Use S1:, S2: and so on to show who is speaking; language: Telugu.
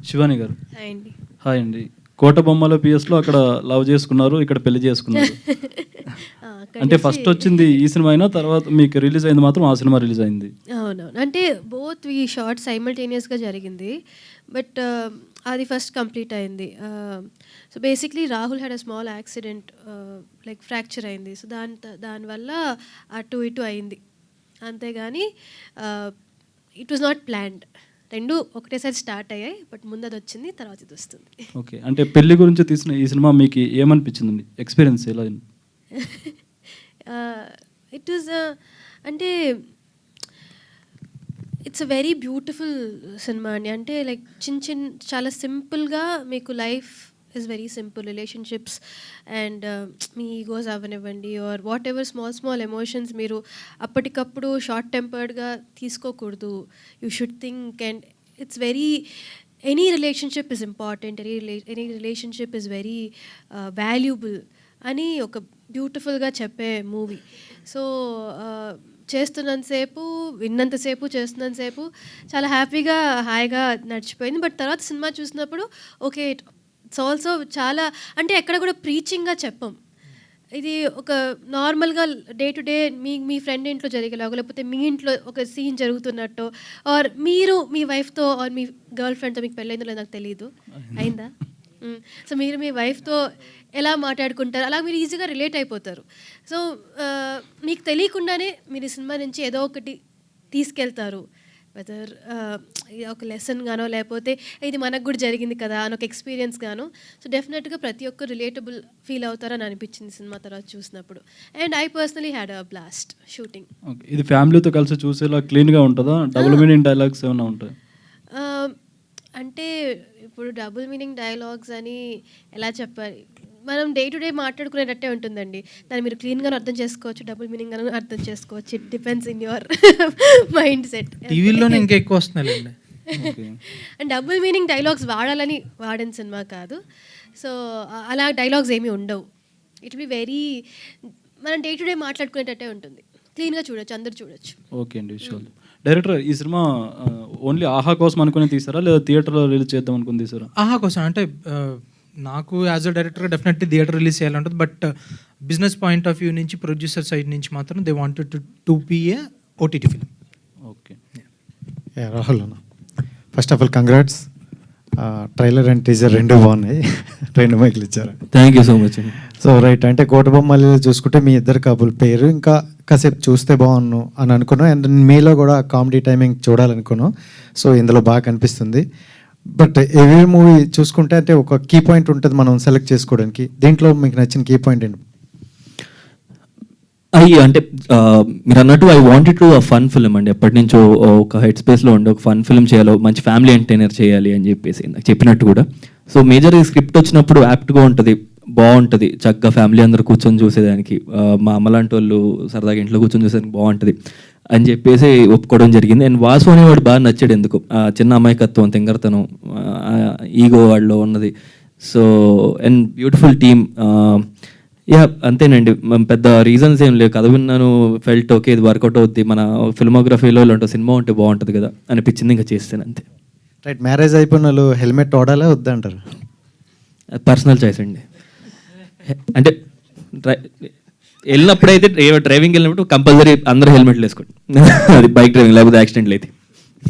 S1: శివాని గారు
S2: హాయ్ అండి.
S1: హాయ్ అండి. కోట బొమ్మల పిఎస్లో అక్కడ లవ్ చేసుకున్నారు, ఇక్కడ పెళ్లి చేసుకున్నారు. అంటే ఫస్ట్ వచ్చింది ఈ సినిమా అయినా తర్వాత మీకు రిలీజ్ అయింది మాత్రం ఆ సినిమా రిలీజ్ అయింది.
S2: అవునవును, అంటే బోత్ ఈ షార్ట్ సైమల్టేనియస్గా జరిగింది, బట్ అది ఫస్ట్ కంప్లీట్ అయింది. So basically Rahul had a small accident, like fracture అయింది. సో దానివల్ల అటు ఇటు అయింది, అంతేగాని ఇట్ వాజ్ నాట్ ప్లాన్డ్. రెండు ఒకటేసారి స్టార్ట్ అయ్యాయి, బట్ ముందు అది వచ్చింది, తర్వాత ఇది వస్తుంది.
S1: ఓకే, అంటే పెళ్లి గురించి తీసిన ఈ సినిమా మీకు ఏమనిపించిందండి? ఎక్స్పీరియన్స్ ఎలా?
S2: ఇట్ వాజ్ అంటే it's a very beautiful cinema అండి. అంటే లైక్ చాలా సింపుల్గా మీకు life is very simple, relationships and మీ ఈగోస్ అవనివ్వండి or whatever small emotions మీరు అప్పటికప్పుడు షార్ట్ టెంపర్డ్గా తీసుకోకూడదు. You should think and it's very any relationship is important, any relationship is very valuable అని ఒక బ్యూటిఫుల్గా చెప్పే మూవీ. సో విన్నంతసేపు చేస్తున్నంతసేపు చాలా హ్యాపీగా హాయిగా నడిచిపోయింది. బట్ తర్వాత సినిమా చూసినప్పుడు ఓకే, ఇట్స్ ఆల్సో చాలా, అంటే ఎక్కడ కూడా ప్రీచింగ్గా చెప్పం. ఇది ఒక నార్మల్గా day to day me friend ఇంట్లో జరిగేలాగో, లేకపోతే మీ ఇంట్లో ఒక సీన్ జరుగుతున్నట్టు, ఆర్ మీరు మీ వైఫ్తో ఆర్ మీ గర్ల్ ఫ్రెండ్తో, మీకు పెళ్ళైందో లేదో నాకు తెలియదు, అయిందా? సో మీరు మీ వైఫ్తో ఎలా మాట్లాడుకుంటారు, అలా మీరు ఈజీగా రిలేట్ అయిపోతారు. సో మీకు తెలియకుండానే మీరు ఈ సినిమా నుంచి ఏదో ఒకటి తీసుకెళ్తారు, వెదర్ ఒక లెసన్ గానో, లేకపోతే ఇది మనకు కూడా జరిగింది కదా అని ఒక ఎక్స్పీరియన్స్ గాను. సో డెఫినెట్గా ప్రతి ఒక్కరు రిలేటబుల్ ఫీల్ అవుతారని అనిపించింది సినిమా తర్వాత చూసినప్పుడు. And I personally had a blast shooting.
S1: ఇది ఫ్యామిలీతో కలిసి చూసేలా క్లీన్గా ఉంటుందా? డబుల్ మీనింగ్ డైలాగ్స్ ఏమైనా ఉంటాయి?
S2: అంటే ఇప్పుడు డబుల్ మీనింగ్ డైలాగ్స్ అని ఎలా చెప్పాలి, మనం డే టు డే మాట్లాడుకునేటట్టే ఉంటుందండి. దాన్ని మీరు క్లీన్గానే అర్థం చేసుకోవచ్చు, డబుల్ మీనింగ్ అని అర్థం చేసుకోవచ్చు. It depends in your mind set.
S3: టీవీలోనే ఇంకా ఎక్కువ వస్తున్నాయి.
S2: అండ్ డబుల్ మీనింగ్ డైలాగ్స్ వాడాలని వాడిన సినిమా కాదు. సో అలా డైలాగ్స్ ఏమీ ఉండవు. ఇట్ బి వెరీ మనం డే టు డే మాట్లాడుకునేటట్టే ఉంటుంది, క్లీన్గా చూడొచ్చు, అందరు చూడొచ్చు.
S1: ఓకే అండి, షూర్. డైరెక్టర్, ఈ సినిమా ఓన్లీ ఆహా కోసం అనుకుని తీసారా లేదా థియేటర్లో రిలీజ్ చేద్దాం అనుకుని తీసారా?
S3: ఆహా కోసం అంటే నాకు యాజ్ అ డైరెక్టర్గా డెఫినెట్లీ థియేటర్ రిలీజ్ చేయాలంటుంది. But business point of view నుంచి, ప్రొడ్యూసర్ సైడ్ నుంచి మాత్రం they wanted to be a OTT film.
S1: Okay,
S4: Rahul అన్న, first of all congrats. Trailer and teaser రెండు బాగున్నాయి, 2 మైకులు ఇచ్చారు.
S5: Thank you so much.
S4: So right, అంటే కోట బొమ్మలు చూసుకుంటే మీ ఇద్దరు కపుల్ పేరు ఇంకా కాసేపు చూస్తే బాగున్ను అని అనుకున్నాం. అండ్ మీలో కూడా కామెడీ టైమింగ్ చూడాలనుకున్నాం. సో ఇందులో బాగా కనిపిస్తుంది. బట్ ఎవ్రీ మూవీ చూసుకుంటే అంటే ఒక కీ పాయింట్ ఉంటుంది మనం సెలెక్ట్ చేసుకోవడానికి. దీంట్లో మీకు నచ్చిన కీ పాయింట్ ఏంటి?
S5: అంటే మీరు అన్నట్టు I wanted to fun film అండి. ఎప్పటి నుంచో ఒక హెడ్ స్పేస్లో ఉండి ఒక ఫన్ ఫిల్మ్ చేయాలి, మంచి ఫ్యామిలీ ఎంటర్టైనర్ చేయాలి అని చెప్పేసి నాకు చెప్పినట్టు కూడా. సో మేజర్ స్క్రిప్ట్ వచ్చినప్పుడు యాప్ట్గా ఉంటుంది, బాగుంటుంది, చక్కగా ఫ్యామిలీ అందరూ కూర్చొని చూసేదానికి, మా అమ్మ లాంటి వాళ్ళు సరదాగా ఇంట్లో కూర్చొని చూసేదానికి బాగుంటుంది అని చెప్పేసి ఒప్పుకోవడం జరిగింది. అండ్ వాసు అనేవాడు బాగా నచ్చాడు. ఎందుకు చిన్న అమాయకత్వం, తింగరతనం, ఈగో వాళ్ళలో ఉన్నది. So and beautiful team. Yeah అంతేనండి, పెద్ద రీజన్స్ ఏం లేవు. కథ విన్నాను, ఫెల్ట్ ఓకే ఇది వర్కౌట్ అవుద్ది, మన ఫిల్మోగ్రఫీలో ఇలాంటి సినిమా ఉంటే బాగుంటుంది కదా అనిపించింది, ఇంకా చేస్తాను అంతే.
S4: రైట్, మ్యారేజ్ అయిపోయిన వాళ్ళు హెల్మెట్ వాడాలా వద్దంటారు?
S5: పర్సనల్ చాయిస్ అండి. అంటే వెళ్ళినప్పుడైతే డ్రైవింగ్ వెళ్ళినప్పుడు కంపల్సరీ అందరూ హెల్మెట్లు వేసుకోండి, అది బైక్ డ్రైవింగ్, లేకపోతే యాక్సిడెంట్లు అయితే.